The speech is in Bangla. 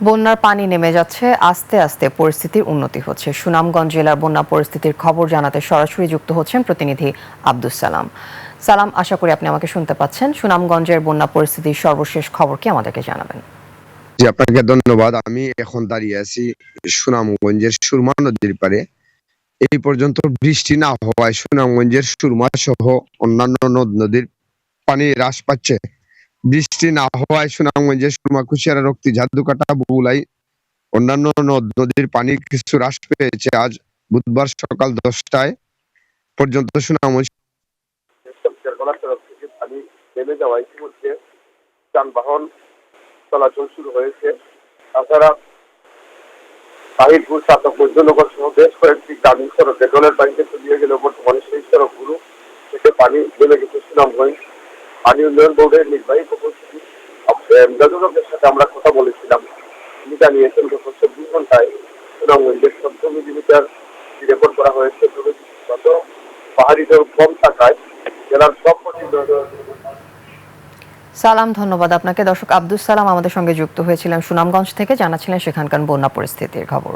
বন্যার পানি নেমে যাচ্ছে, আস্তে আস্তে পরিস্থিতির উন্নতি হচ্ছে। সুনামগঞ্জ জেলার বন্যা পরিস্থিতির খবর জানাতে সরাসরি যুক্ত হচ্ছেন প্রতিনিধি আব্দুস সালাম। সালাম, আশা করি আপনি আমাকে শুনতে পাচ্ছেন। সুনামগঞ্জের বন্যা পরিস্থিতির সর্বশেষ খবর কি আমাদেরকে জানাবেন? জি, আপনাকে ধন্যবাদ। আমি এখন দাঁড়িয়ে আছি সুনামগঞ্জের সুরমা নদীর পাড়ে। এই পর্যন্ত বৃষ্টি না হওয়ায় সুনামগঞ্জের সুরমা সহ অন্যান্য নদ নদীর পানি হ্রাস পাচ্ছে। বৃষ্টি না হওয়ায় সুনামগঞ্জের সুরমা, কুশিয়ারা, রক্তি, ঝাদুকাটা, বুলাই অন্যান্য নদ নদীর পানি কিছু হ্রাস পেয়েছে। আজ বুধবার সকাল 10টায় পর্যন্ত সুনামগঞ্জ থেকে পানি নেমে যাওয়ায় ইতিমধ্যে যানবাহন চলাচল শুরু হয়েছে। তাছাড়া তাহিরপুর, চাতক, বৈদ্যনগর সহ বেশ কয়েকটি গ্রামীণ সড়কে জলের পানিতে তলিয়ে গেলেও বর্তমানে সেই সড়কগুলো থেকে পানি নেমে গেছে সুনামগঞ্জ। পানি উন্নয়ন বোর্ডের নির্বাহী প্রকৌশলী এমদাদুলের সাথে আমরা কথা বলেছিলাম। তিনি জানিয়েছেন গত 24 ঘন্টায় সুনামগঞ্জের 14 মিলিমিটার রেকর্ড করা হয়েছে। তবে গত পাহাড়ি জল কম থাকায় জেলার সবকটি সালাম, ধন্যবাদ আপনাকে। দর্শক, আব্দুস সালাম আমাদের সঙ্গে যুক্ত হয়েছিলেন সুনামগঞ্জ থেকে, জানাচ্ছিলেন সেখানকার বন্যা পরিস্থিতির খবর।